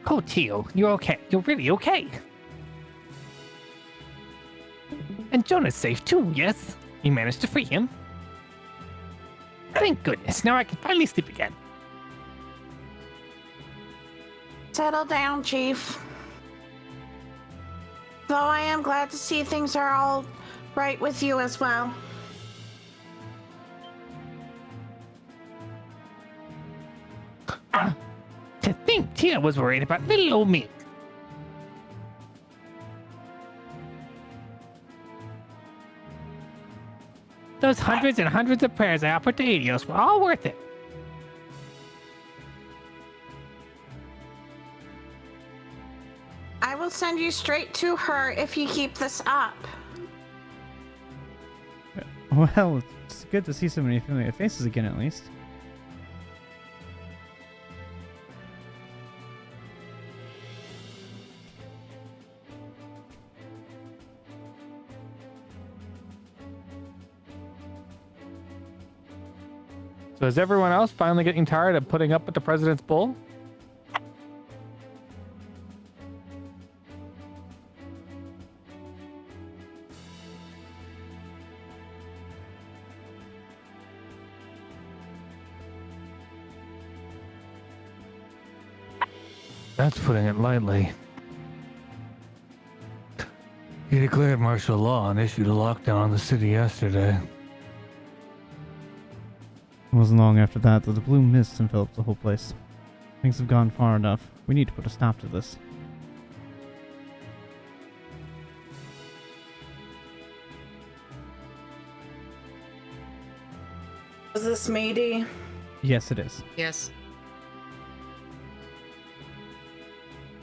Oh, Tio, you're okay. You're really okay. And Jonah's safe too, yes? You managed to free him? Thank goodness. Now I can finally sleep again. Settle down, Chief. Though I am glad to see things are all right with you as well. To think Tia was worried about little old me. Those hundreds and hundreds of prayers I offered to Adios were all worth it. I will send you straight to her if you keep this up. Well, it's good to see so many familiar faces again, at least. So is everyone else finally getting tired of putting up with the president's bull? That's putting it lightly. He declared martial law and issued a lockdown on the city yesterday. It wasn't long after that the blue mist enveloped the whole place. Things have gone far enough. We need to put a stop to this. Is this Meaty? Yes, it is. Yes.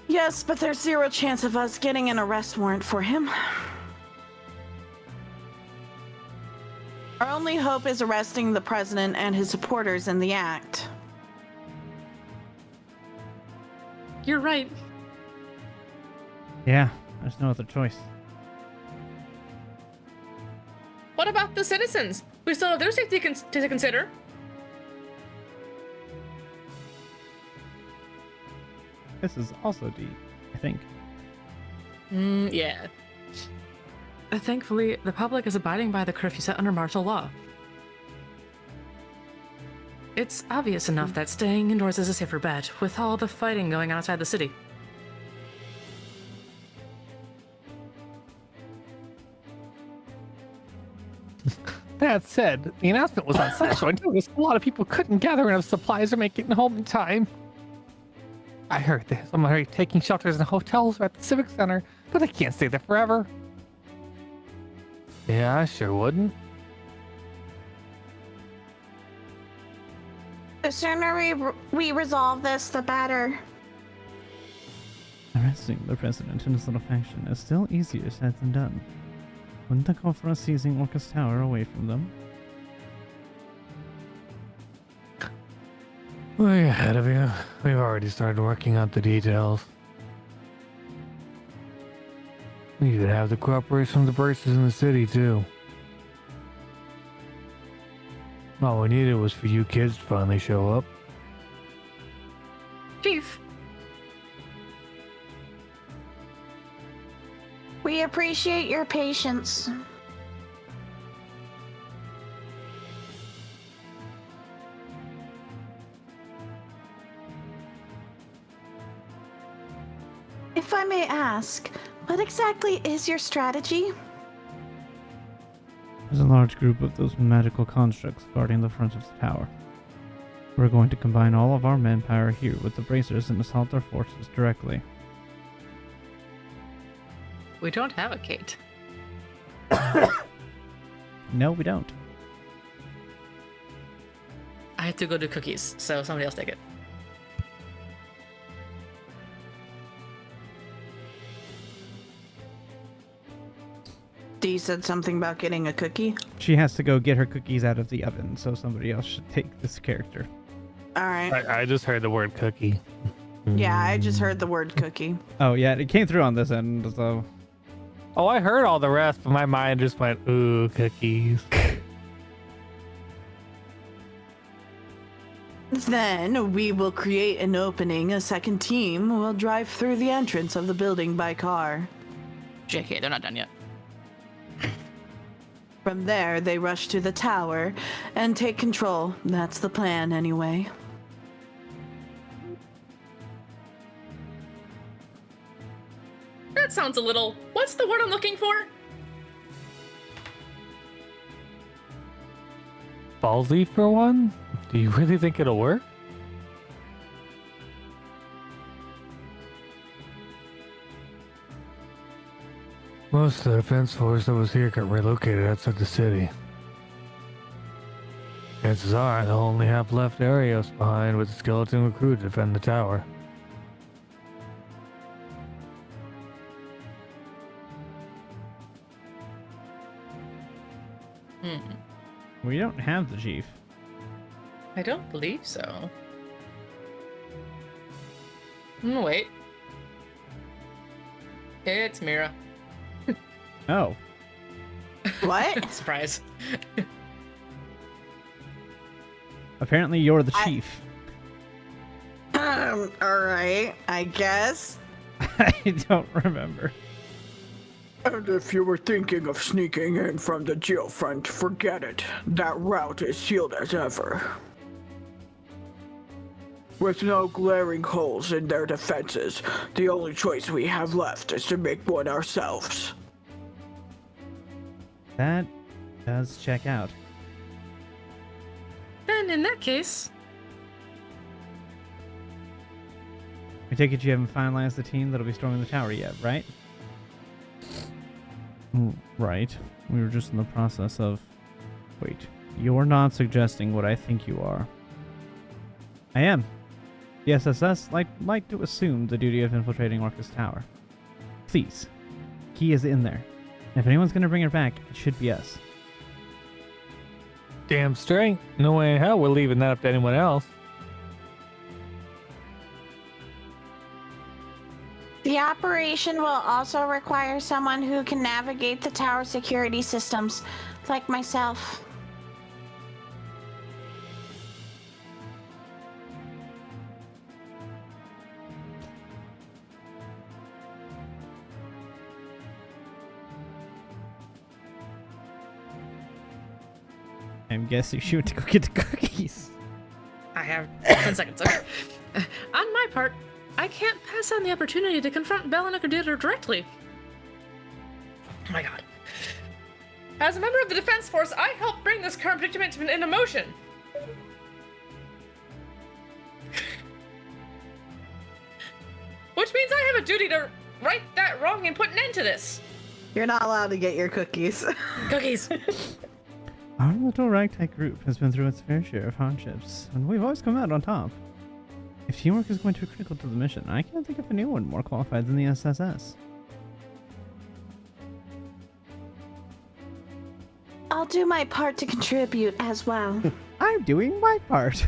Yes, but there's zero chance of us getting an arrest warrant for him. Our only hope is arresting the president and his supporters in the act. You're right. Yeah, there's no other choice. What about the citizens? We still have their safety to consider. This is also D, I think. Yeah. Thankfully, the public is abiding by the curfew set under martial law. It's obvious enough that staying indoors is a safer bet, with all the fighting going on outside the city. That said, the announcement was on Central. I noticed a lot of people couldn't gather enough supplies or make it home in time. I heard that some are taking shelters in hotels or at the Civic Center, but they can't stay there forever. Yeah, I sure wouldn't. The sooner we resolve this, the better. Arresting the president and his little faction is still easier said than done. Wouldn't that call for us seizing Orcus Tower away from them? Way ahead of you. We've already started working out the details. We even have the cooperation of the braces in the city, too. All we needed was for you kids to finally show up. Chief, We appreciate your patience. If I may ask, what exactly is your strategy? There's a large group of those magical constructs guarding the front of the tower. We're going to combine all of our manpower here with the bracers and assault their forces directly. we don't have a Kate. No, we don't. I have to go do cookies, so somebody else take it. Dee said something about getting a cookie. She has to go get her cookies out of the oven, so somebody else should take this character. All right. I just heard the word cookie. Yeah, I just heard the word cookie. Oh yeah, it came through on this end, so... Oh, I heard all the rest, but my mind just went, ooh, cookies. Then we will create an opening. A second team will drive through the entrance of the building by car. JK, they're not done yet. From there, they rush to the tower and take control. That's the plan, anyway. That sounds a little... What's the word I'm looking for? Ballsy for one? Do you really think it'll work? Most of the defense force that was here got relocated outside the city. Chances are they'll only have left Arios behind with a skeleton crew to defend the tower. We don't have the chief. I don't believe so. Wait. It's Mira. Oh. What? Surprise. Apparently you're the chief. Alright, I guess. I don't remember. And if you were thinking of sneaking in from the geofront, forget it. That route is sealed as ever. With no glaring holes in their defenses, the only choice we have left is to make one ourselves. That does check out. Then in that case... I take it you haven't finalized the team that'll be storming the tower yet, right? Right. We were just in the process of... Wait. You're not suggesting what I think you are. I am. The SSS like to assume the duty of infiltrating Orcus Tower. Please. Key is in there. And if anyone's gonna bring her back, it should be us. Damn straight. No way in hell we're leaving that up to anyone else. The operation will also require someone who can navigate the tower security systems, like myself. I'm guessing she went to go get the cookies. I have 10 seconds. Okay. On my part, I can't pass on the opportunity to confront Bell and Akadita directly. Oh my god. As a member of the Defense Force, I helped bring this current predicament into motion. Which means I have a duty to right that wrong and put an end to this. You're not allowed to get your cookies. Cookies. Our little ragtag group has been through its fair share of hardships, and we've always come out on top. If teamwork is going to be critical to the mission, I can't think of anyone more qualified than the SSS. I'll do my part to contribute as well. I'm doing my part.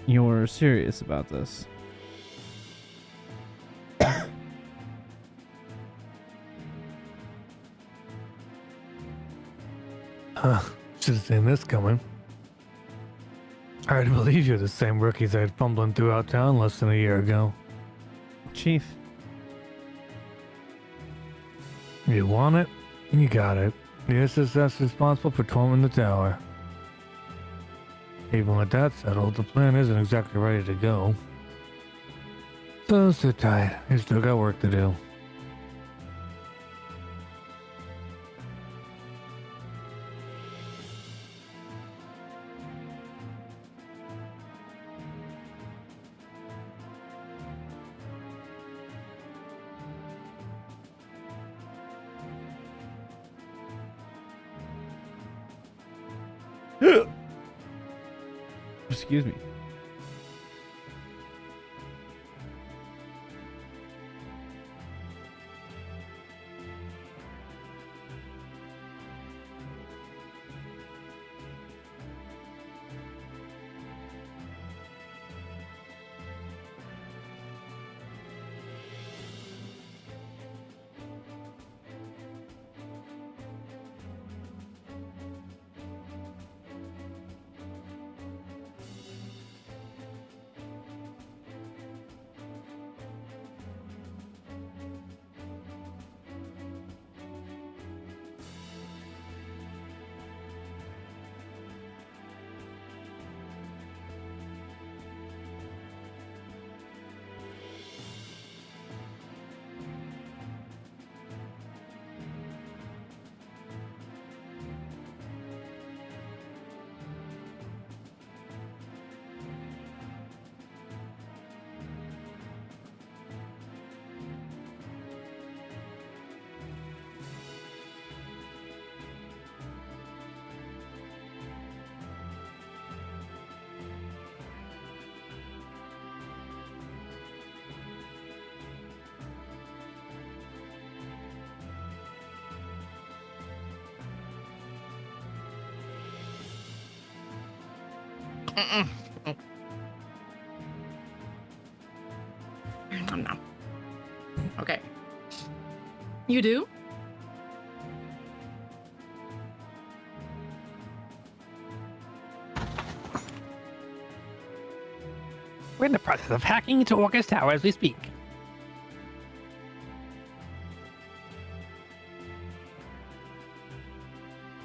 You're serious about this? Should have seen this coming. Hard to believe you're the same rookies I had fumbling throughout town less than a year ago. Chief. You want it? You got it. The SSS is responsible for storming the tower. Even with that settled, the plan isn't exactly ready to go. So sit tight. You still got work to do. Excuse me. No. Okay. You do? We're in the process of hacking into Orca's tower as we speak.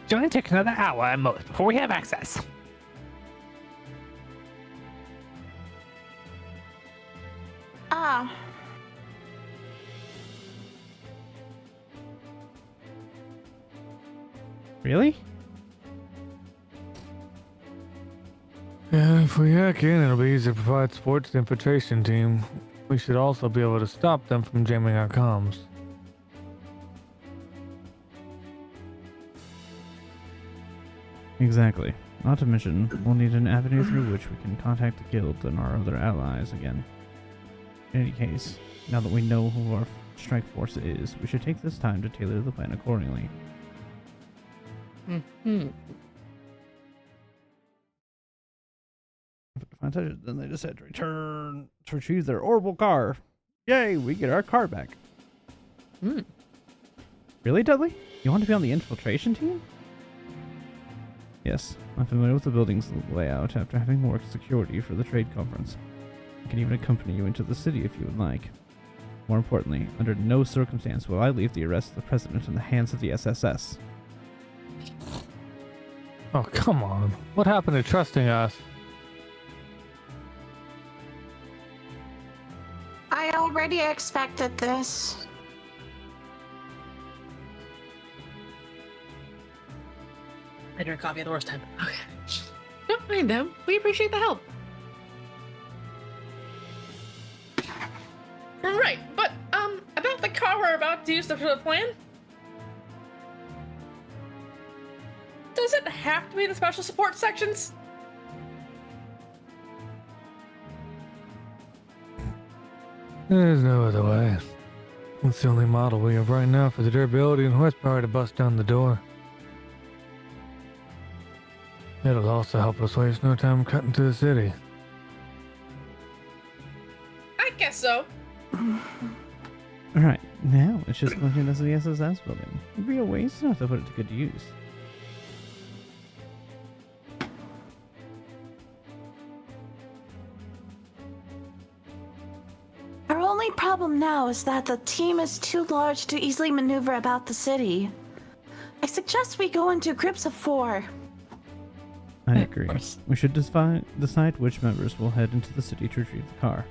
It's going to take another hour at most before we have access. Ah, Really? Yeah, if we hack in, it'll be easy to provide support to the infiltration team. We should also be able to stop them from jamming our comms. Exactly. Not to mention, we'll need an avenue through which we can contact the guild and our other allies again. In any case, now that we know who our strike force is, we should take this time to tailor the plan accordingly. Then they just had to return to retrieve their orbital car. Yay, we get our car back. Really, Dudley? You want to be on the infiltration team? Yes, I'm familiar with the building's layout after having worked security for the trade conference. I can even accompany you into the city if you would like. More importantly, under no circumstance will I leave the arrest of the president in the hands of the SSS. Oh, come on. What happened to trusting us? I already expected this. I drink coffee at the worst time. Okay. Don't mind them. We appreciate the help. Right, but, about the car we're about to use for the plan? Does it have to be the special support sections? There's no other way. It's the only model we have right now for the durability and horsepower to bust down the door. It'll also help us waste no time cutting to the city. I guess so. Alright, now it's just going into the SSS building. It'd be a waste not to put it to good use. Our only problem now is that the team is too large to easily maneuver about the city. I suggest we go into groups of 4. I agree. We should decide which members will head into the city to retrieve the car.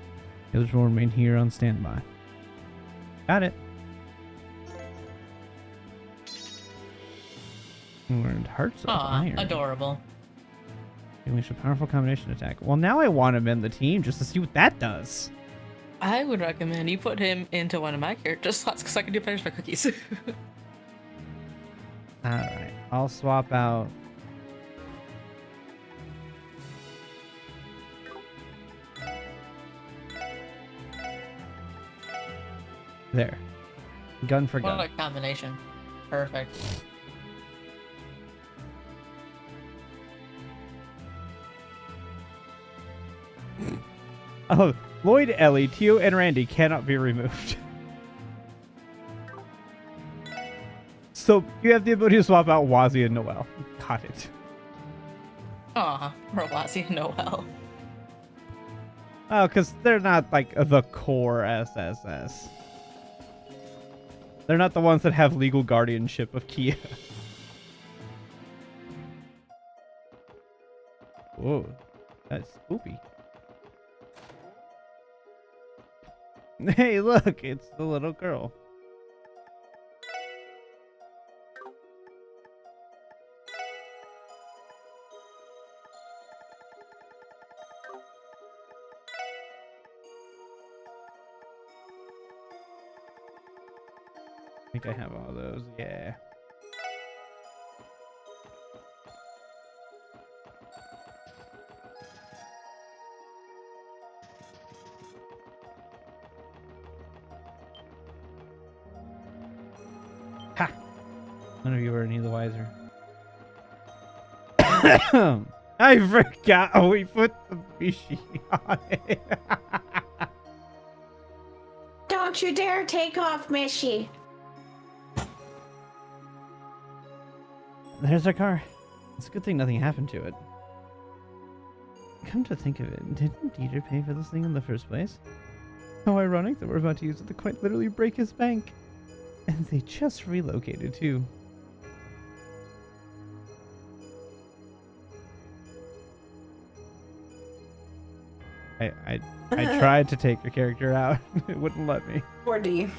The others will remain here on standby. Got it. Learned Hearts of Iron. Adorable. Unleash a powerful combination attack. Well, now I want him in the team just to see what that does. I would recommend you put him into one of my character slots because I can do players for cookies. Alright, I'll swap out. There. Gun for gun. What a combination. Perfect. Oh, Lloyd, Ellie, Tio, and Randy cannot be removed. So you have the ability to swap out Wazzy and Noel. Got it. Aw, Rowazi and Noel. Oh, because they're not like the core SSS. They're not the ones that have legal guardianship of Kia. Whoa, that's spoopy. Hey, look, it's the little girl. I think I have all those, yeah. Ha! None of you are any the wiser. I forgot. Oh, we put the Mishi on it. Don't you dare take off, Mishy. There's our car. It's a good thing nothing happened to it. Come to think of it, didn't Dieter pay for this thing in the first place? How ironic that we're about to use it to quite literally break his bank. And they just relocated too. I tried to take your character out. It wouldn't let me. Poor D.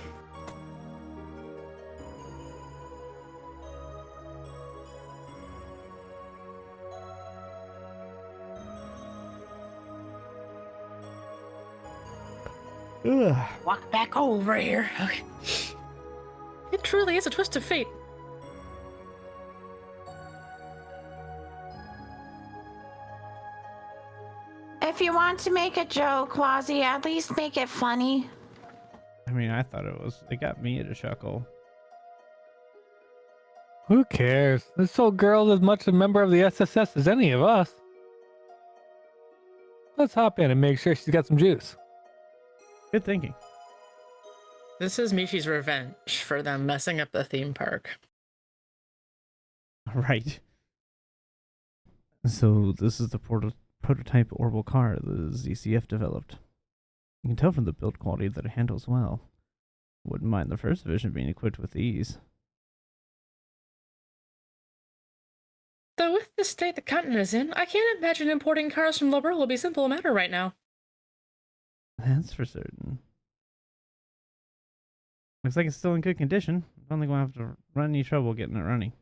Ugh. Walk back over here. Okay. It truly is a twist of fate. If you want to make a joke, Quasi, at least make it funny. I mean, I thought it got me at a chuckle. Who cares? This old girl's as much a member of the SSS as any of us. Let's hop in and make sure she's got some juice. Good thinking. This is Mishi's revenge for them messing up the theme park. Right. So this is the prototype orbital car the ZCF developed. You can tell from the build quality that it handles well. Wouldn't mind the first division being equipped with these. Though with the state the continent is in, I can't imagine importing cars from the world will be a simple matter right now. That's for certain. Looks like it's still in good condition. I don't think we'll have to run any trouble getting it running.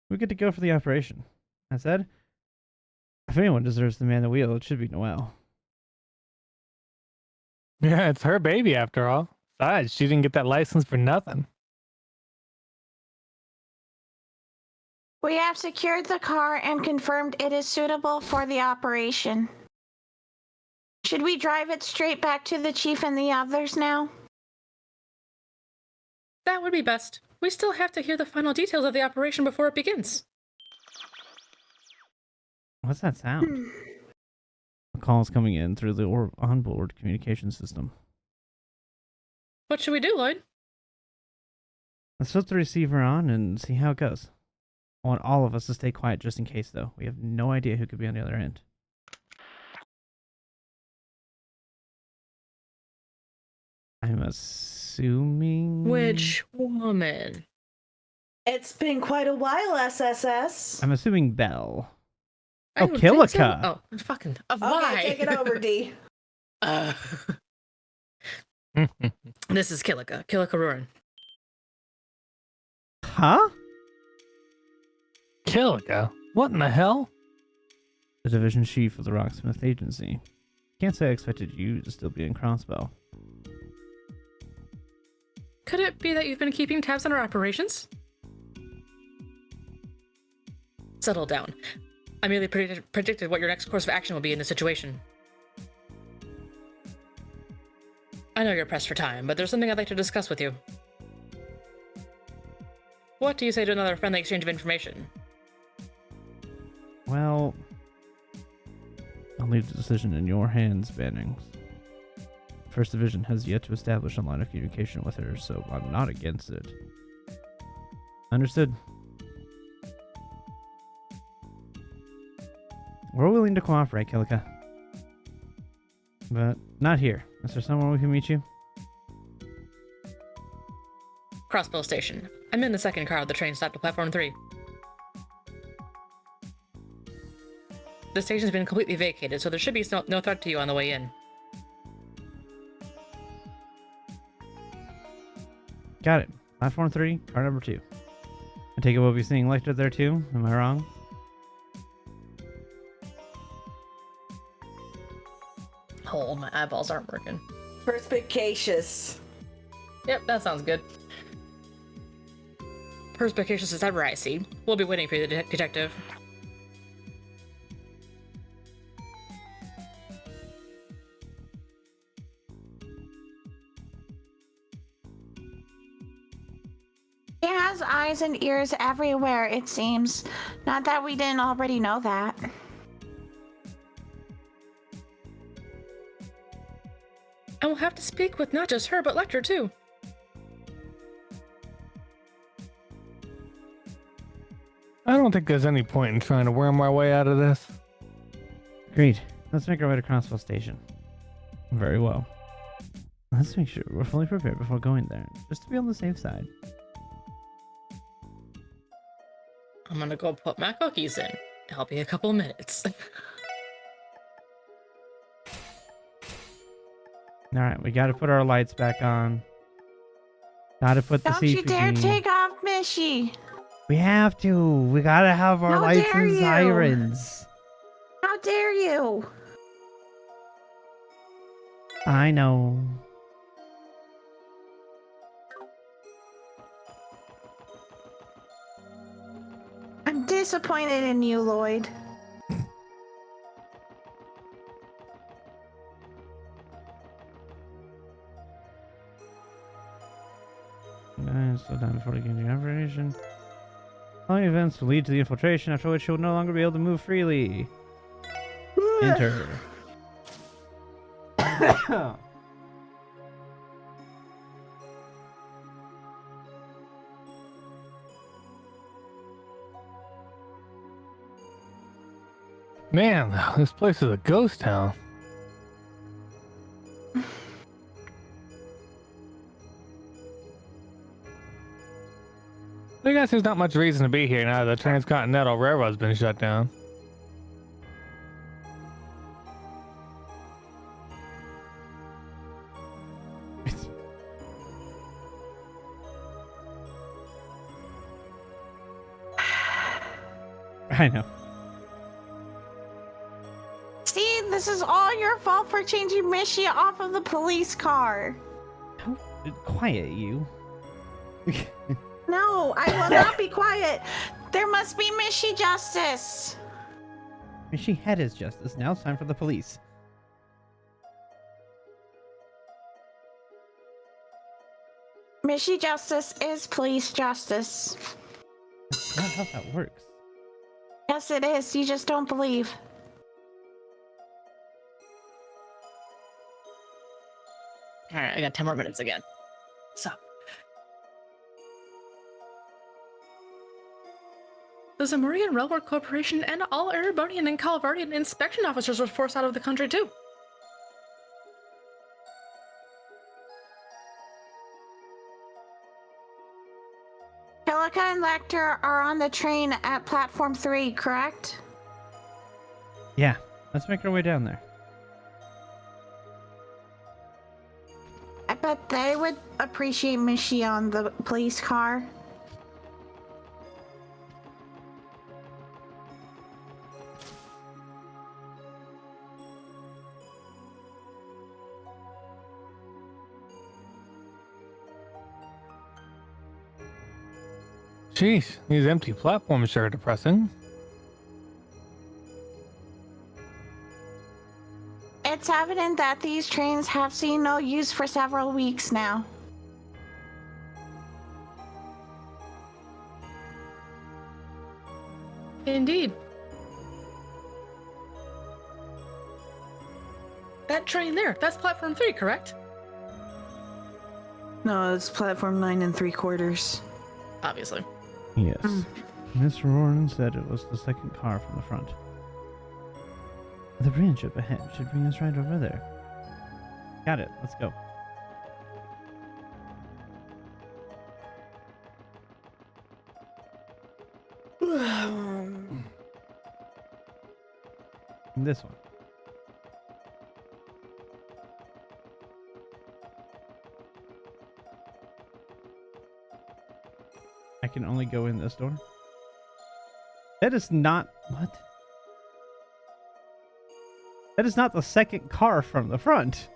We're good to go for the operation. That said, if anyone deserves to man the wheel, it should be Noelle. Yeah, it's her baby after all. Besides, she didn't get that license for nothing. We have secured the car and confirmed it is suitable for the operation. Should we drive it straight back to the chief and the others now? That would be best. We still have to hear the final details of the operation before it begins. What's that sound? A call's coming in through the onboard communication system. What should we do, Lloyd? Let's flip the receiver on and see how it goes. I want all of us to stay quiet just in case, though. We have no idea who could be on the other end. I'm assuming... Which woman? It's been quite a while, SSS. I'm assuming Belle. I Oh, don't think so. Killica. Oh, fucking. Why? Okay, take it over, D. This is Killica. Killica Rurin. Huh? Killica? What in the hell? The division chief of the Rocksmith Agency. Can't say I expected you to still be in Crossbow. Could it be that you've been keeping tabs on our operations? Settle down. I merely predicted what your next course of action will be in this situation. I know you're pressed for time, but there's something I'd like to discuss with you. What do you say to another friendly exchange of information? Well, I'll leave the decision in your hands, Bannings. First Division has yet to establish a line of communication with her, so I'm not against it. Understood. We're willing to cooperate, Killica. But not here. Is there somewhere we can meet you? Crossbow Station. I'm in the second car of the train stopped at platform 3. The station's been completely vacated, so there should be no threat to you on the way in. Got it. Platform 3, car number 2. I take it we'll be seeing Lecter there too? Am I wrong? Oh, my eyeballs aren't working. Perspicacious. Yep, that sounds good. Perspicacious as ever, I see. We'll be waiting for you, detective. He has eyes and ears everywhere, it seems. Not that we didn't already know that. have to speak with not just her, but Lecter too. I don't think there's any point in trying to worm my way out of this. Agreed. Let's make our way to Crossville Station. Very well. Let's make sure we're fully prepared before going there, just to be on the safe side. I'm gonna go put my cookies in. It'll be a couple minutes. Alright, we gotta put our lights back on. Gotta put the Don't CPG. you dare take off, Mishy. We have to. We gotta have our How lights dare and you. sirens. How dare you? I know. I'm disappointed in you, Lloyd. Slow down before beginning the operation. Following events will lead to the infiltration, after which you will no longer be able to move freely. Enter. Man, this place is a ghost town. I guess there's not much reason to be here now that the Transcontinental Railroad's been shut down. I know. See, this is all your fault for changing Mishy off of the police car. Quiet, you. No, I will not be quiet. There must be Mishy justice. She had his justice. Now it's time for the police. Mishy justice is police justice. That's not how that works. Yes, it is. You just don't believe. Alright, I got 10 more minutes again. So. The Zamurian Railroad Corporation and all Erebonian and Calvardian inspection officers were forced out of the country too. Pelica and Lecter are on the train at platform 3, correct? Yeah, let's make our way down there. I bet they would appreciate Mishy on the police car. Jeez, these empty platforms sure are depressing. It's evident that these trains have seen no use for several weeks now. Indeed. That train there, that's platform 3, correct? No, it's platform 9 3/4. Obviously. Yes. Mr. Roran said it was the second car from the front. The bridge up ahead should bring us right over there. Got it. Let's go. This one. I can only go in this door. That is not... What? That is not the second car from the front.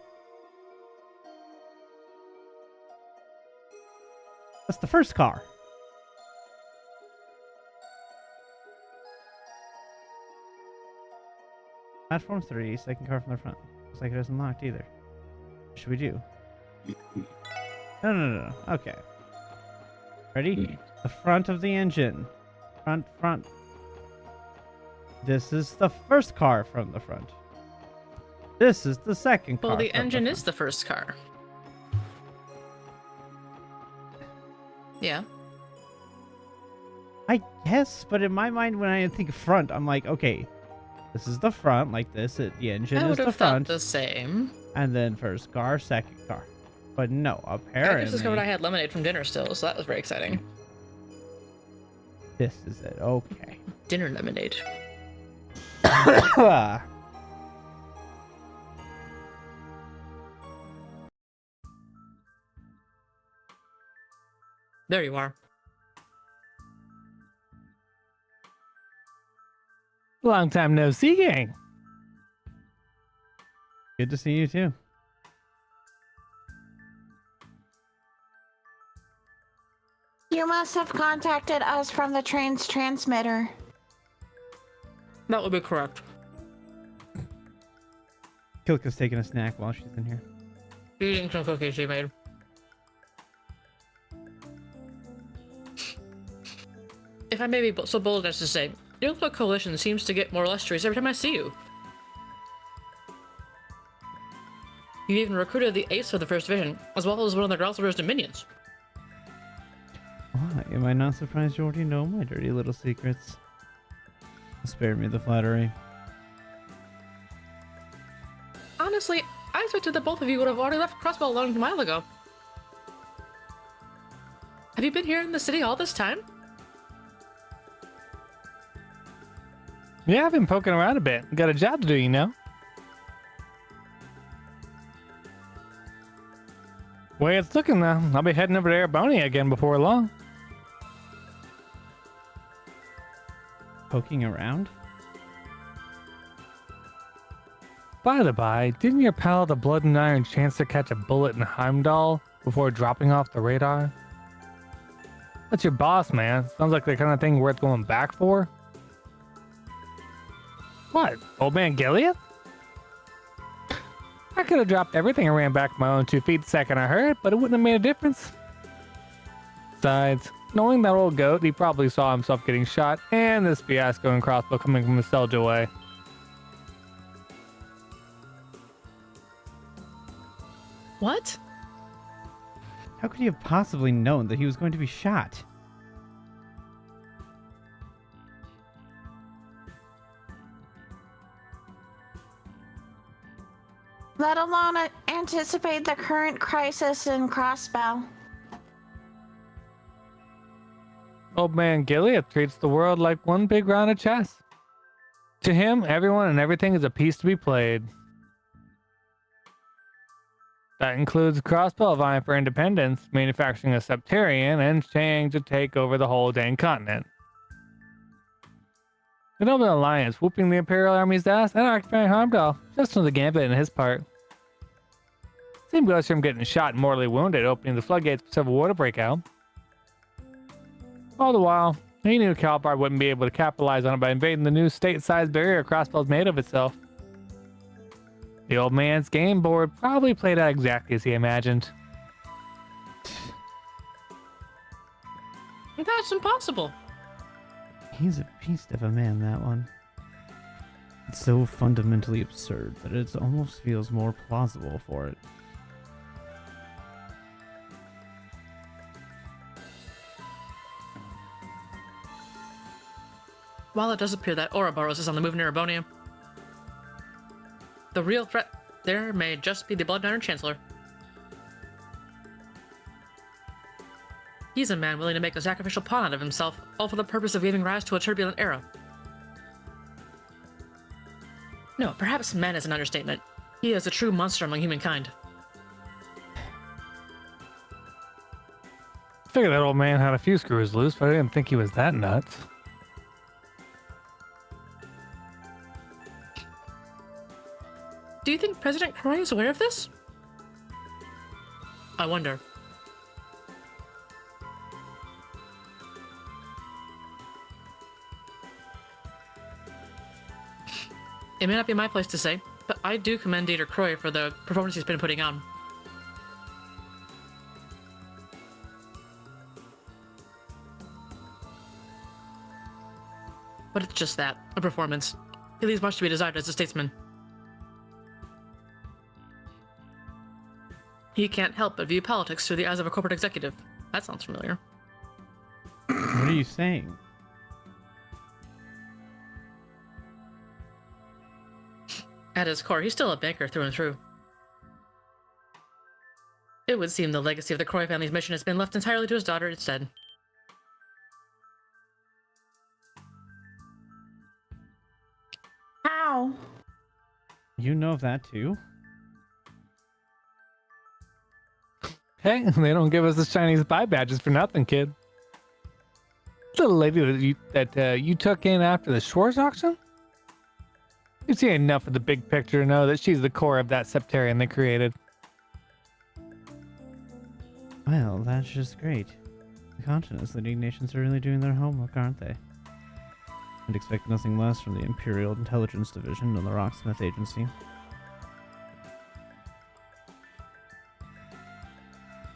That's the first car. Platform 3, second car from the front. Looks like it isn't locked either. What should we do? No. Okay. Ready? The front of the engine. Front. This is the first car from the front. This is the second car. Well, the from engine front. is the first car. Yeah. I guess, but in my mind, when I think front, I'm like, okay, this is the front, like this. The engine I is would the have thought front, the same. and then first car, second car. But no, I apparently just discovered I had lemonade from dinner still, so that was very exciting. this is it. Okay. Dinner lemonade. There you are. Long time no see, gang. Good to see you too. You must have contacted us from the train's transmitter. That would be correct. Kilka's taking a snack while she's in here. Eating some cookies she made. If I may be so bold as to say, your little coalition seems to get more illustrious every time I see you. You even recruited the ace of the First Division, as well as one of the Growlers' Dominions. Why am I not surprised you already know my dirty little secrets? Spare me the flattery. Honestly, I expected that both of you would have already left Crossbow a long while ago. Have you been here in the city all this time? Yeah, I've been poking around a bit. Got a job to do, you know. Way it's looking though, I'll be heading over to Arabonia again before long. Poking around? By the by, didn't your pal the Blood and Iron chance to catch a bullet in Heimdall before dropping off the radar? That's your boss, man. Sounds like the kind of thing worth going back for. What? Old man Gilead? I could have dropped everything and ran back my own 2 feet the second I heard, but it wouldn't have made a difference. Besides, knowing that old goat, he probably saw himself getting shot and this fiasco and crossbow coming from a Selja way. What? How could he have possibly known that he was going to be shot? Let alone anticipate the current crisis in Crossbow. Old man Gilead treats the world like one big round of chess. To him, everyone and everything is a piece to be played. That includes Crossbow vying for independence, manufacturing a Septarian, and Chang to take over the whole dang continent. The Noble Alliance whooping the Imperial Army's ass and occupying Heimdall, just another gambit in his part. Same goes for him getting shot and mortally wounded, opening the floodgates for civil war to break out. All the while, he knew Calpard wouldn't be able to capitalize on it by invading the new state-sized barrier Crossbow's made of itself. The old man's game board probably played out exactly as he imagined. That's impossible. He's a beast of a man, that one. It's so fundamentally absurd that it almost feels more plausible for it. While it does appear that Ouroboros is on the move near Arabonia, the real threat there may just be the Blood and Iron Chancellor. He's a man willing to make a sacrificial pawn out of himself, all for the purpose of giving rise to a turbulent era. No, perhaps man is an understatement. He is a true monster among humankind. I figured that old man had a few screws loose, but I didn't think he was that nuts. Do you think President Croy is aware of this? I wonder. It may not be my place to say, but I do commend Dieter Croy for the performance he's been putting on. But it's just that, a performance. He leaves much to be desired as a statesman. He can't help but view politics through the eyes of a corporate executive. That sounds familiar. What are you saying? At his core, he's still a banker through and through. It would seem the legacy of the Croy family's mission has been left entirely to his daughter instead. How? You know that too? Hey, they don't give us the shiny spy badges for nothing, kid. Little lady that you took in after the Schwartz auction? You've seen enough of the big picture to know that she's the core of that septarian they created. Well, that's just great. The continents leading nations are really doing their homework, aren't they? I'd expect nothing less from the Imperial Intelligence Division and the Rocksmith Agency.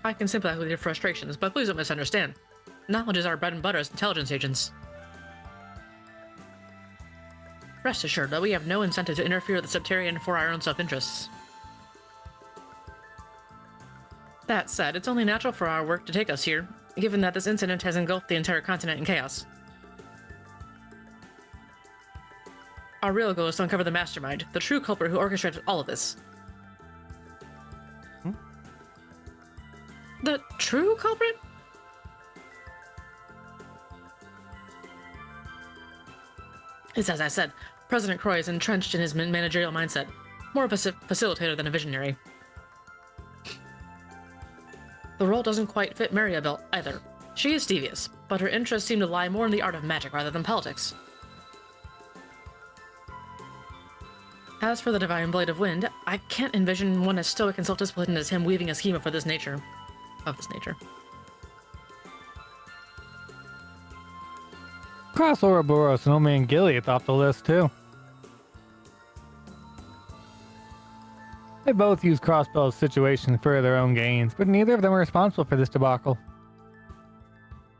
I can sympathize with your frustrations, but please don't misunderstand. Knowledge is our bread and butter as intelligence agents. Rest assured that we have no incentive to interfere with the Septarian for our own self-interests. That said, it's only natural for our work to take us here, given that this incident has engulfed the entire continent in chaos. Our real goal is to uncover the mastermind, the true culprit who orchestrated all of this. The true culprit? It's as I said, President Croy is entrenched in his managerial mindset, more of a facilitator than a visionary. The role doesn't quite fit Maribel either. She is devious, but her interests seem to lie more in the art of magic rather than politics. As for the Divine Blade of Wind, I can't envision one as stoic and self-disciplined as him weaving a scheme for this nature. Of this nature. Cross Ouroboros and old man Gilead's off the list too. They both use Crossbell's situation for their own gains, but neither of them are responsible for this debacle.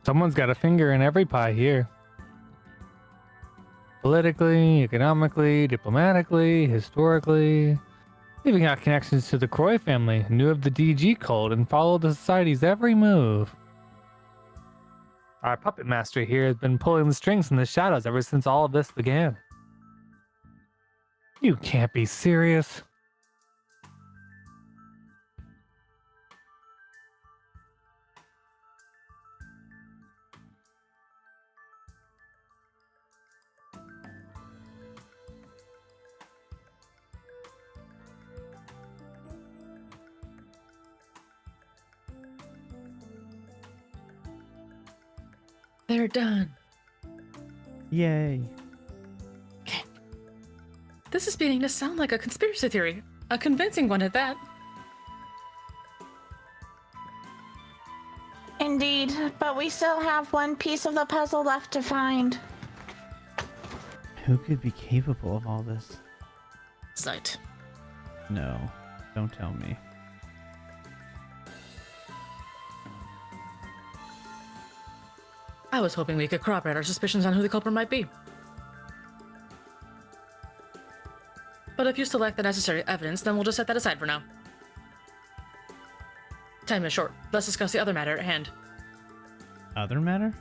Someone's got a finger in every pie here. Politically, economically, diplomatically, historically. Even got connections to the Croy family, knew of the DG cult, and followed the society's every move. Our puppet master here has been pulling the strings in the shadows ever since all of this began. You can't be serious. They're done. Yay. This is beginning to sound like a conspiracy theory. A convincing one at that. Indeed, but we still have one piece of the puzzle left to find. Who could be capable of all this? Sight. No, don't tell me. I was hoping we could corroborate our suspicions on who the culprit might be. But if you still lack the necessary evidence, then we'll just set that aside for now. Time is short. Let's discuss the other matter at hand. Other matter?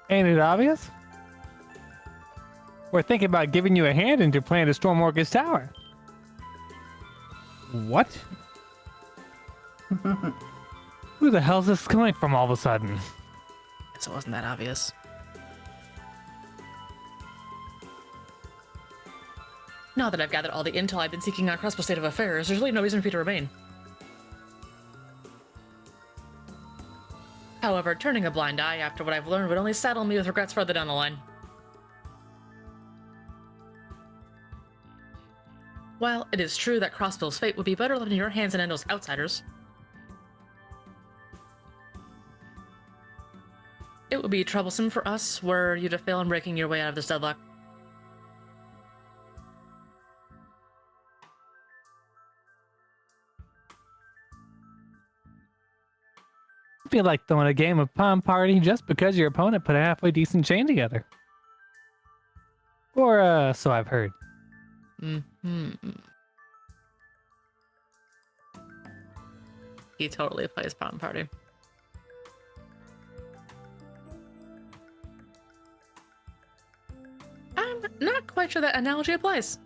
Ain't it obvious? We're thinking about giving you a hand in your plan to storm Orcus Tower. What? Who the hell's this coming from all of a sudden? So it wasn't that obvious. Now that I've gathered all the intel I've been seeking on Crossbow State of Affairs, there's really no reason for you to remain. However, turning a blind eye after what I've learned would only saddle me with regrets further down the line. While it is true that Crossbill's fate would be better left in your hands than in those outsiders, it would be troublesome for us were you to fail in breaking your way out of this deadlock. be like throwing a game of Palm Party just because your opponent put a halfway decent chain together. Or, so I've heard. Mm-hmm. He totally plays Palm Party. I'm not quite sure that analogy applies.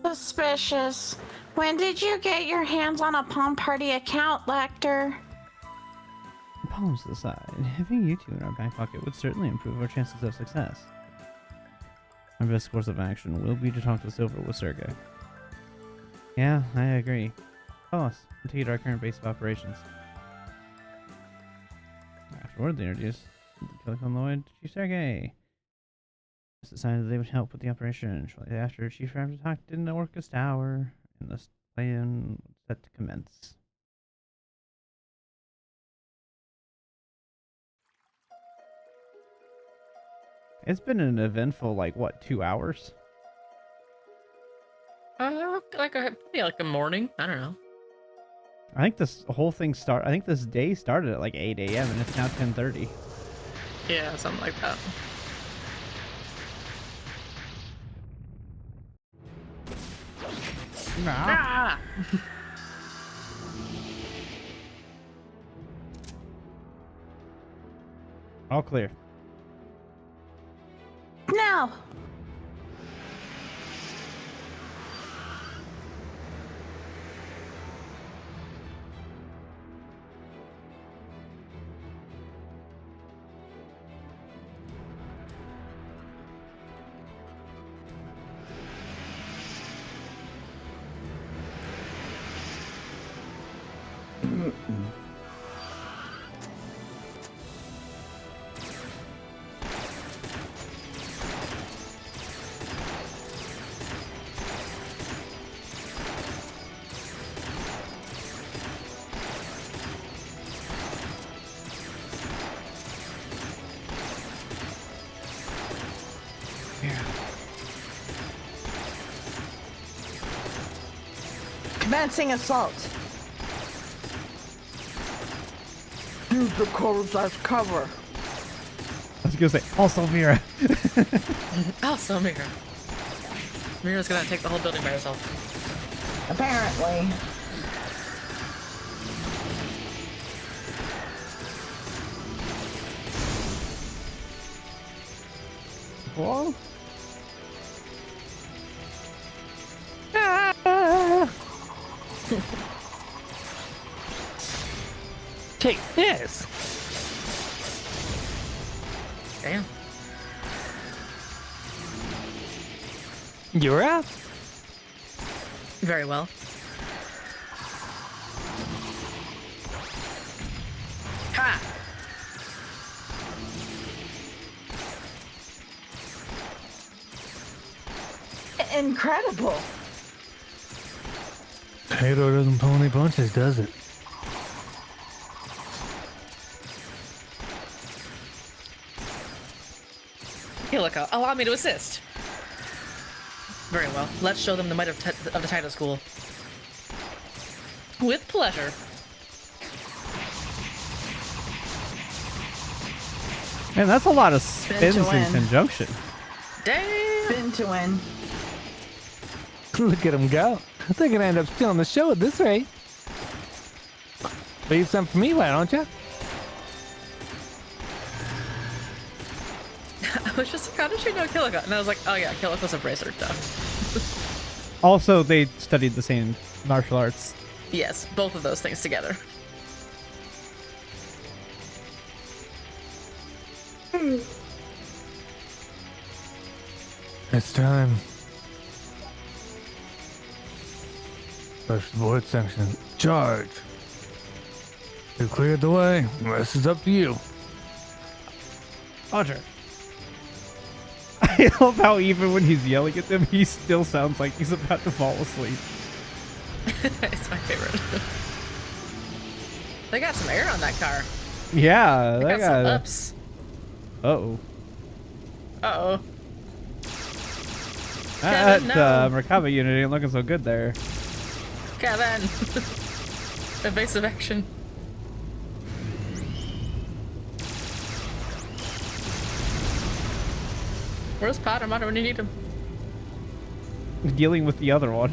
Suspicious. When did you get your hands on a Palm Party account, Lecter? Palms aside, having you two in our back pocket would certainly improve our chances of success. Our best course of action will be to talk this over with Sergey. Yeah, I agree. Follow us. Continue to our current base of operations. Afterward, they introduced Telecom Lloyd to Chief Sergey. Decided they would help with the operation. Shortly after, Chief Raptor talked in the Orcus Tower, and the plan was set to commence. It's been an eventful, like, what, 2 hours? Like a morning. I don't know. I think this whole thing I think this day started at like 8 a.m. and it's now 10:30. Yeah, something like that. Ah! All clear. Now! Commencing assault. Use the corpse as cover. I was gonna say, also Mira. Also, Mira. Mira's gonna take the whole building by herself. Apparently. Whoa. Take this. Damn. You're up. Very well. Ha! Incredible. Tato doesn't pull any punches, does it? Here, look, allow me to assist. Very well. Let's show them the might of the Taito School. With pleasure. Man, that's a lot of spins in win. conjunction. Damn! Spin to win. Look at them go. They're gonna end up stealing the show at this rate. Leave some for me, why don't you? I was just like, how did she know Killica? And I was like, oh yeah, Killica's a bracer, duh. Also, they studied the same martial arts. Yes, both of those things together. It's time. First board section. Charge. You cleared the way. The rest is up to you. Roger. I love how even when he's yelling at them, he still sounds like he's about to fall asleep. It's my favorite. They got some air on that car. Yeah, They that got some guy. ups. Uh-oh. Uh-oh. That Kevin, no. Merkaba unit ain't looking so good there. Kevin. Evasive action. Where's Potter Motter when you need him? Dealing with the other one.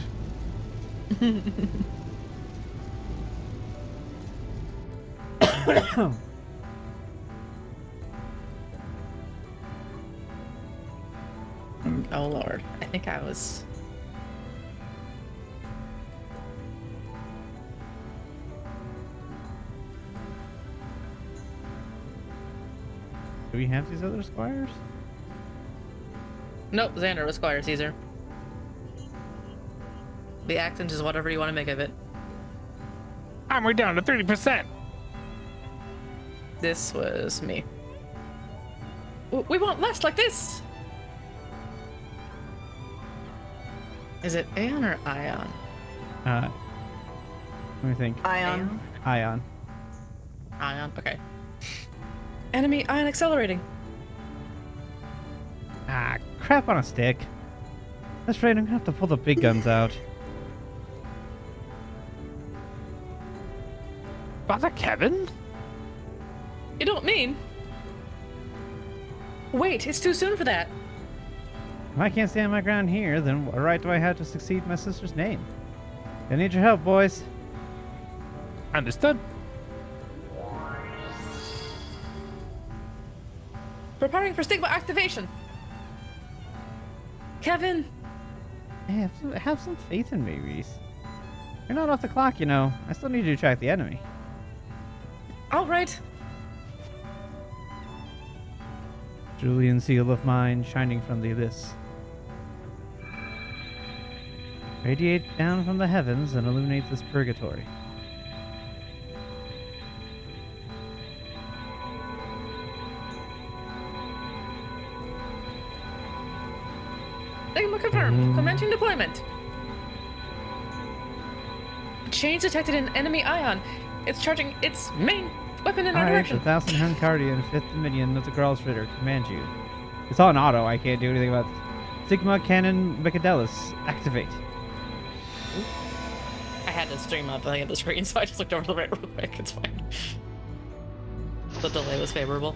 Oh lord. I think I was... Do we have these other squires? Nope, Xander was Squire Caesar. The accent is whatever you want to make of it. We're down to 30%. This was me. We won't last like this! Is it Aeon or Ion? Let me think. Ion. Ion. Ion, okay. Enemy Ion accelerating. Ah, crap on a stick. That's right, I'm gonna have to pull the big guns out. Father Kevin? You don't mean? Wait, it's too soon for that. If I can't stand my ground here, then what right do I have to succeed my sister's name? I need your help, boys. Understood. Preparing for stigma activation. Kevin. Hey, have some faith in me, Reese. You're not off the clock, you know. I still need you to track the enemy. All right. Julian seal of mine shining from the abyss. Radiate down from the heavens and illuminate this purgatory. Stigma confirmed. Commencing deployment. Change detected in enemy Ion. It's charging its main weapon in our Alright, direction. the 1,000 Hun Guardian, 5th Dominion of the Gral's Ritter, command you. It's on auto, I can't do anything about this. Sigma Cannon Micadelus, activate. I had to stream up the screen, so I just looked over the right real quick. It's fine. The delay was favorable.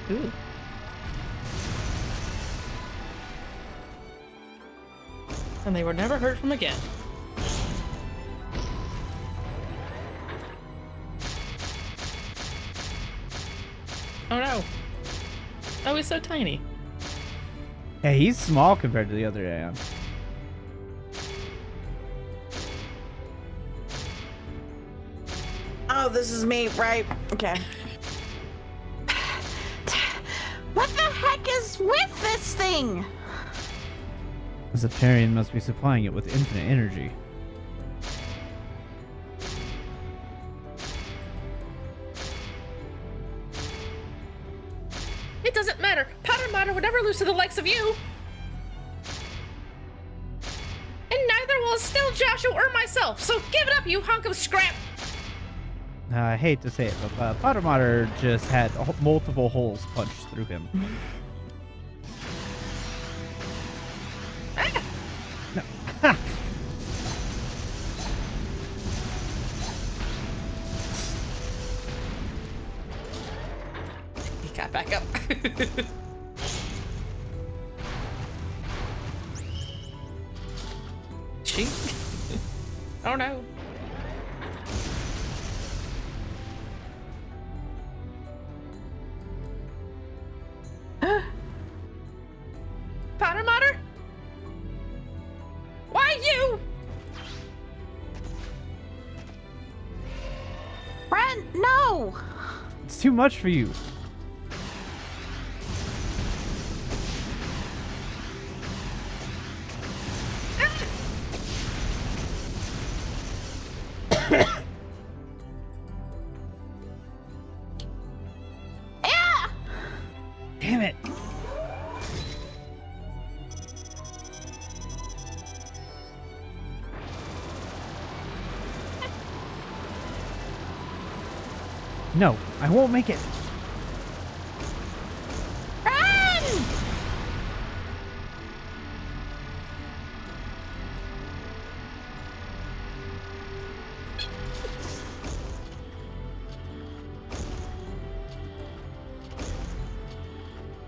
Ooh. And they were never heard from again. Oh no. Oh, he's so tiny. Yeah, he's small compared to the other Aeon. Oh, this is me, right? Okay. What the heck is with this thing? The Septarian must be supplying it with infinite energy. It doesn't matter. Potter Motter would never lose to the likes of you. And neither will still Joshua or myself, so give it up, you hunk of scrap. I hate to say it, but Potter Motter just had multiple holes punched through him. Ah! No. Ha! He got back up. She? Oh no. Potter Motter? Why you? Brent, no! It's too much for you. Yeah! Damn it. No, I won't make it. Run!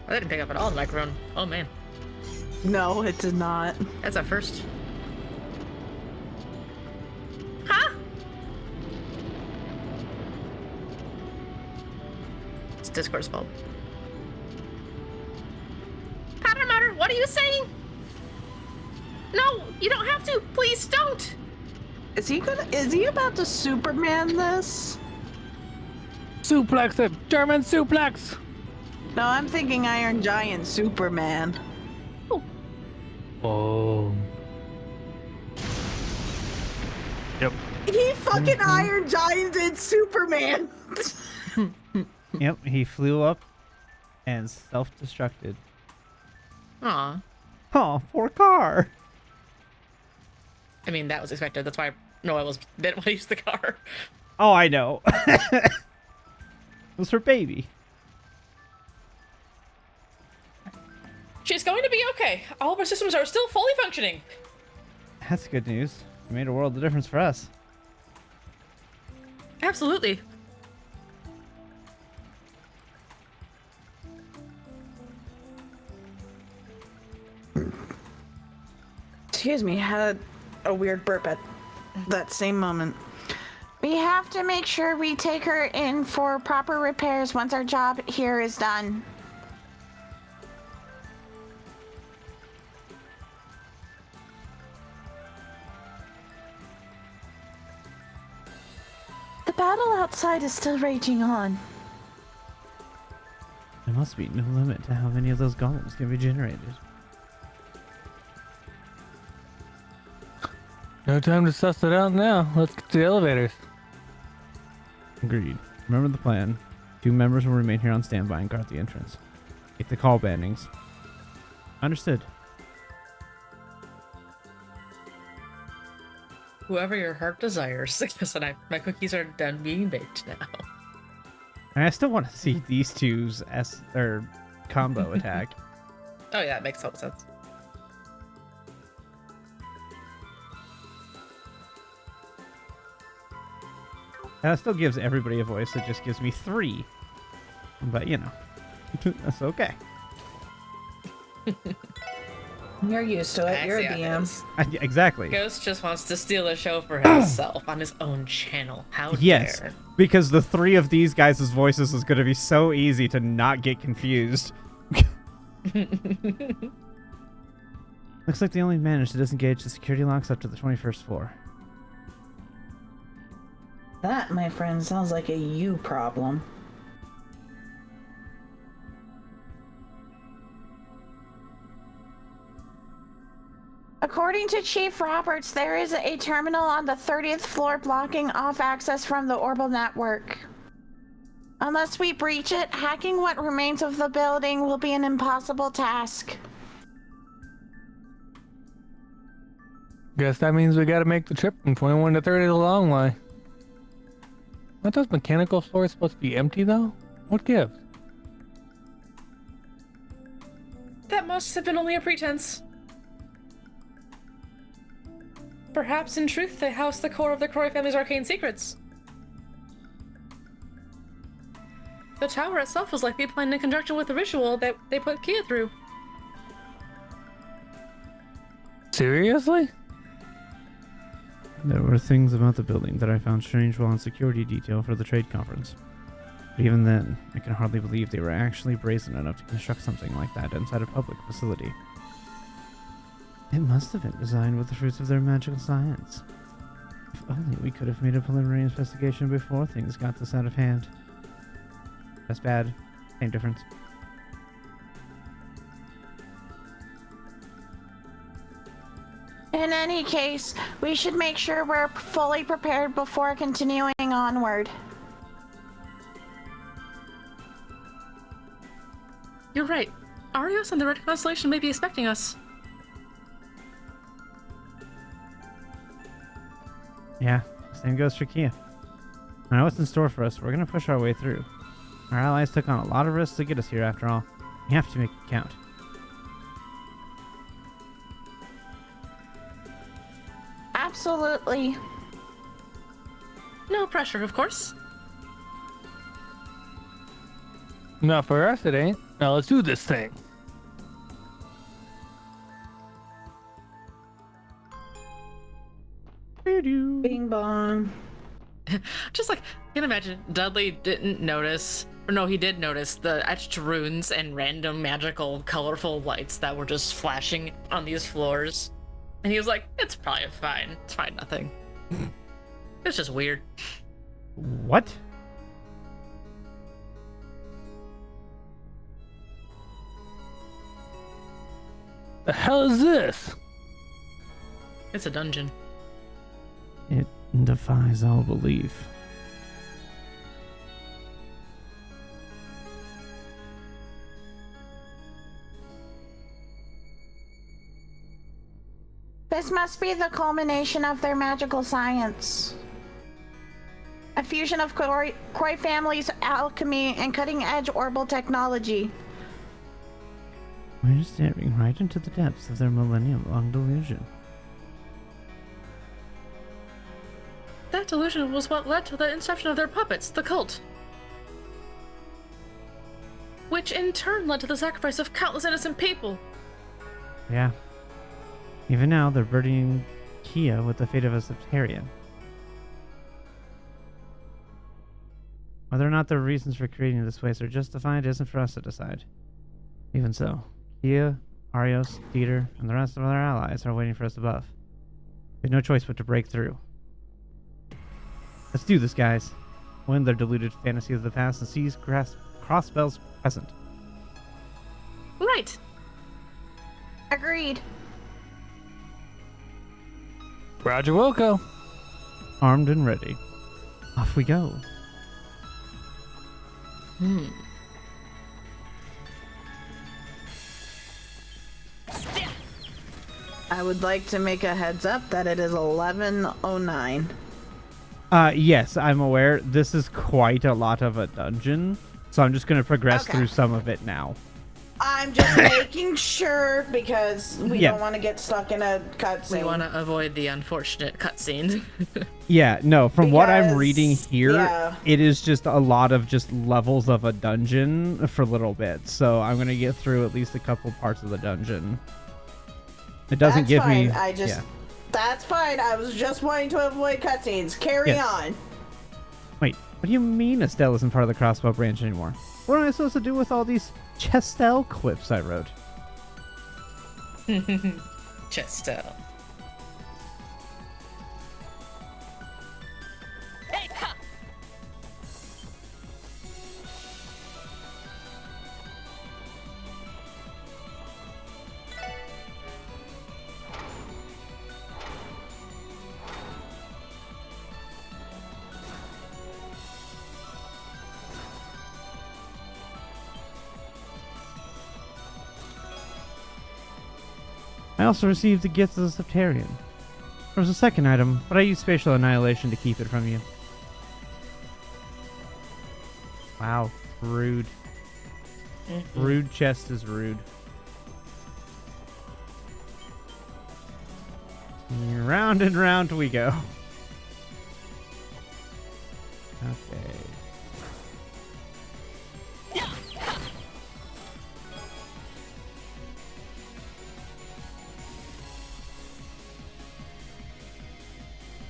I didn't pick up at all the microphone. Oh man, No, it did not. that's a first. Huh? It's Discord's fault. Powder Motor, what are you saying? No, you don't have to. Please don't. Is he about to Superman this? Suplex it! German suplex! No, I'm thinking Iron Giant Superman. Oh. Yep. He fucking Iron Gianted Superman. Yep, he flew up and self-destructed. Aw. Oh, poor car. I mean, that was expected. That's why Noah didn't want to use the car. Oh, I know. It was her baby. She's going to be okay. All of our systems are still fully functioning. That's good news. It made a world of difference for us. Absolutely. Excuse me, had a weird burp at that same moment. We have to make sure we take her in for proper repairs once our job here is done. The battle outside is still raging on. There must be no limit to how many of those golems can be generated. No time to suss it out now. Let's get to the elevators. Agreed. Remember the plan. 2 members will remain here on standby and guard the entrance. Get the call bandings. Understood. Whoever your heart desires. Listen, my cookies are done being baked now. And I still want to see these two's their combo attack. Oh yeah, it makes total sense. That still gives everybody a voice. It just gives me 3. But, you know, that's okay. You're used to it. You're a DM. Exactly. Ghost just wants to steal the show for himself on his own channel. How Yes, dare. because the 3 of these guys' voices is going to be so easy to not get confused. Looks like they only managed to disengage the security locks up to the 21st floor. That, my friend, sounds like a you problem. According to Chief Roberts, there is a terminal on the 30th floor blocking off access from the Orbital network. Unless we breach it, hacking what remains of the building will be an impossible task. Guess that means we gotta make the trip from 21 to 30 the long way. Aren't those mechanical floors supposed to be empty though? What gives? That must have been only a pretense. Perhaps in truth they house the core of the Croy family's arcane secrets. The tower itself was likely planned in conjunction with the ritual that they put Kia through. Seriously? There were things about the building that I found strange while on security detail for the trade conference. But even then, I can hardly believe they were actually brazen enough to construct something like that inside a public facility. It must have been designed with the fruits of their magical science. If only we could have made a preliminary investigation before things got this out of hand. That's bad. Same difference. In any case, we should make sure we're fully prepared before continuing onward. You're right. Arios and the Red Constellation may be expecting us. Yeah, same goes for Kia. I know what's in store for us. We're gonna push our way through. Our allies took on a lot of risks to get us here after all. We have to make it count. Absolutely. No pressure, of course. Not for us, it ain't. Now let's do this thing. Bing bong. Just like, I can imagine Dudley didn't notice, or no, he did notice the etched runes and random magical, colorful lights that were just flashing on these floors. And he was like, it's probably fine. It's fine, nothing. It's just weird. What? The hell is this? It's a dungeon. It defies all belief. This must be the culmination of their magical science. A fusion of Koi family's alchemy and cutting-edge orbital technology. We're staring right into the depths of their millennium-long delusion. That delusion was what led to the inception of their puppets, the cult. Which in turn led to the sacrifice of countless innocent people. Yeah. Even now, they're burdening Kia with the fate of a Septarian. Whether or not their reasons for creating this place are justified isn't for us to decide. Even so, Kia, Arios, Dieter, and the rest of our allies are waiting for us above. We have no choice but to break through. Let's do this, guys. Win their deluded fantasy of the past and seize Crossbell's present. Right. Agreed. Roger Wilco. Armed and ready. Off we go. I would like to make a heads up that it is 11:09. Yes, I'm aware. This is quite a lot of a dungeon, so I'm just going to progress Okay. through some of it now. I'm just making sure because we Yeah. don't want to get stuck in a cutscene. We want to avoid the unfortunate cutscene. Yeah, no, from what I'm Because, reading here, yeah. it is just a lot of just levels of a dungeon for little bits. So I'm going to get through at least a couple parts of the dungeon. It doesn't That's give fine. me... I just. yeah. That's fine. I was just wanting to avoid cutscenes. Carry Yes. on. Wait, what do you mean Estelle isn't part of the crossbow branch anymore? What am I supposed to do with all these Chestel quips I wrote? Chestel. I also received the gift of the Septarian. There was a second item, but I used spatial annihilation to keep it from you. Wow, rude. Rude chest is rude. And round and round we go. Okay.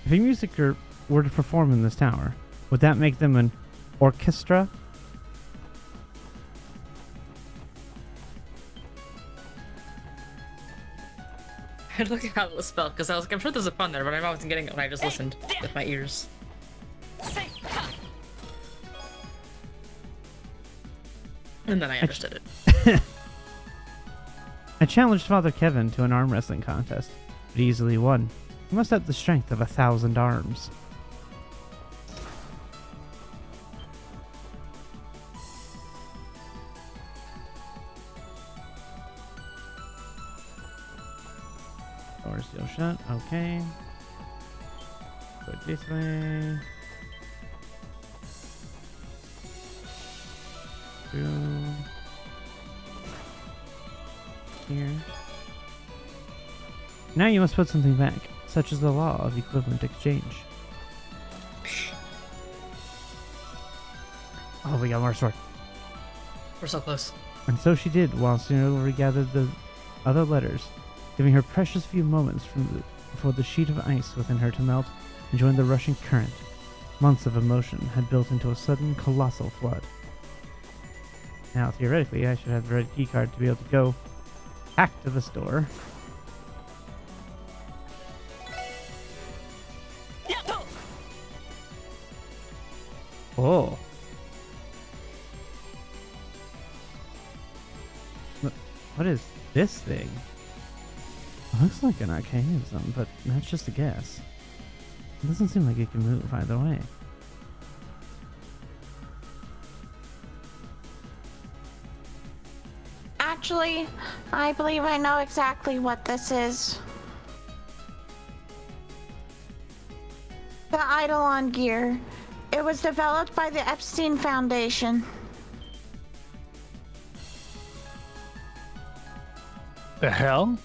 If a music group were to perform in this tower, would that make them an orchestra? I look at how it was spelled because I was like, I'm sure there's a pun there, but I wasn't getting it when I just listened with my ears. And then I understood it. I challenged Father Kevin to an arm wrestling contest, but easily won. He must have the strength of 1,000 arms. Door still shut. Okay. Go this way. through here. Now you must put something back, such as the law of equivalent exchange. Oh, we got more sword. We're so close. And so she did, while Cyril regathered the other letters, giving her precious few moments for the sheet of ice within her to melt and join the rushing current. Months of emotion had built into a sudden, colossal flood. Now, theoretically, I should have the red keycard to be able to go back to the store. Oh. What is this thing? It looks like an archaism, but that's just a guess. It doesn't seem like it can move either way. Actually, I believe I know exactly what this is. The Eidolon gear. It was developed by the Epstein Foundation. The hell?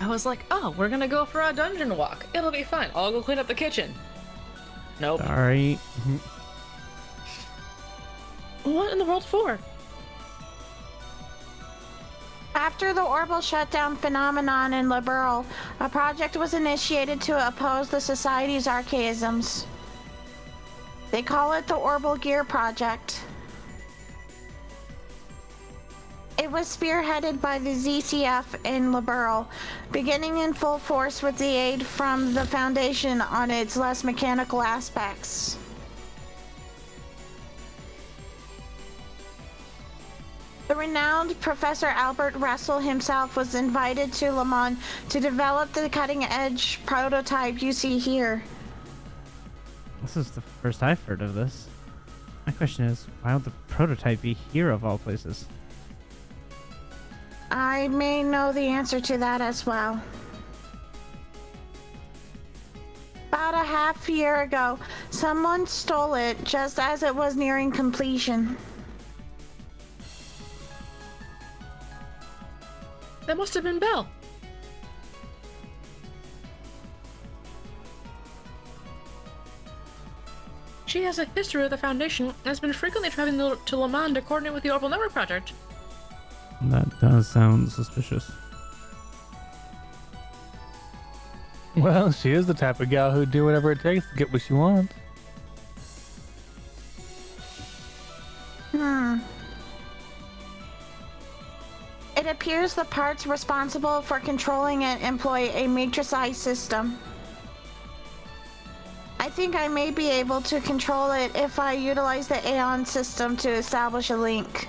I was like, oh, we're gonna go for a dungeon walk. It'll be fine. I'll go clean up the kitchen. Nope. Sorry. What in the world for? After the Orbital shutdown phenomenon in Liberal, a project was initiated to oppose the Society's archaisms. They call it the Orbital Gear Project. It was spearheaded by the ZCF in Liberal, beginning in full force with the aid from the Foundation on its less mechanical aspects. The renowned Professor Albert Russell himself was invited to Le Mans to develop the cutting-edge prototype you see here. This is the first I've heard of this. My question is, why would the prototype be here of all places? I may know the answer to that as well. About a half year ago, someone stole it just as it was nearing completion. That must have been Belle. She has a history with the Foundation and has been frequently traveling to Le Mans to coordinate with the Orbital Network project. That does sound suspicious. Well, she is the type of gal who'd do whatever it takes to get what she wants. It appears the parts responsible for controlling it employ a matrixized system. I think I may be able to control it if I utilize the Aeon system to establish a link.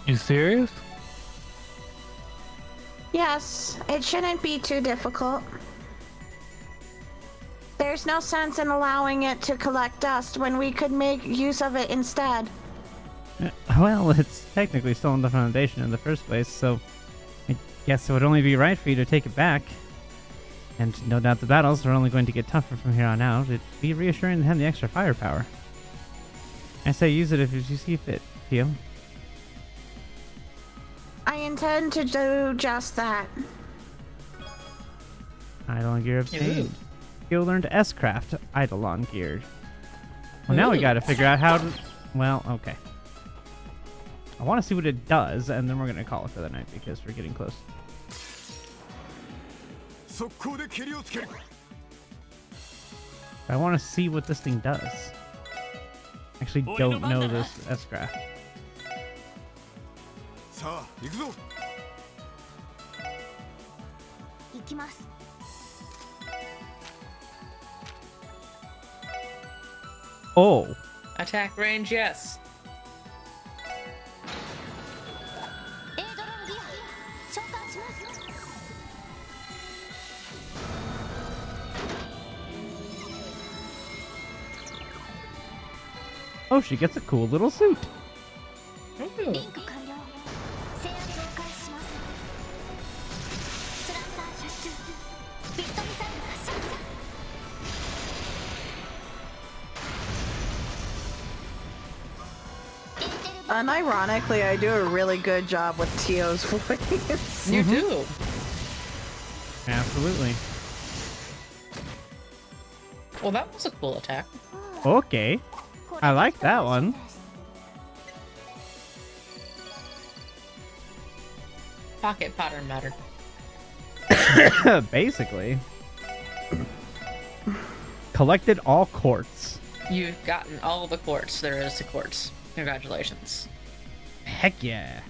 You serious? Yes, it shouldn't be too difficult. There's no sense in allowing it to collect dust when we could make use of it instead. Well, it's technically still in the Foundation in the first place, so I guess it would only be right for you to take it back. And no doubt the battles are only going to get tougher from here on out. It'd be reassuring to have the extra firepower. I say use it if you see fit, Theo. I intend to do just that. Eidolon gear obtained. Skill learned S-Craft, Eidolon geared. Well, now we gotta figure out how to... Well, okay. I want to see what it does, and then we're gonna call it for the night because we're getting close. I want to see what this thing does. Actually, don't know this S-Craft. Oh. Attack range, yes. Oh, she gets a cool little suit. Ooh. Unironically, I do a really good job with Tio's voice. You do. Absolutely. Well, that was a cool attack. Okay. I like that one. Pocket pattern matter. Basically. Collected all quartz. You've gotten all the quartz there is to quartz. Congratulations. Heck yeah.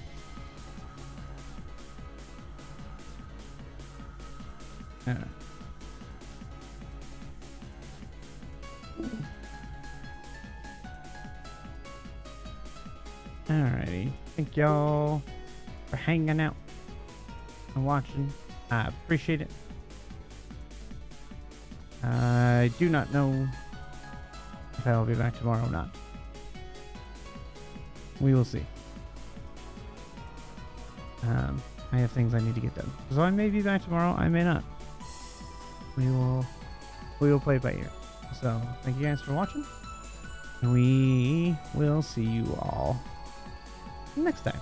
Alrighty. Thank y'all for hanging out and watching. I appreciate it. I do not know if I will be back tomorrow or not. We will see. I have things I need to get done. So I may be back tomorrow, I may not. We will play it by ear. So thank you guys for watching. And we will see you all next time.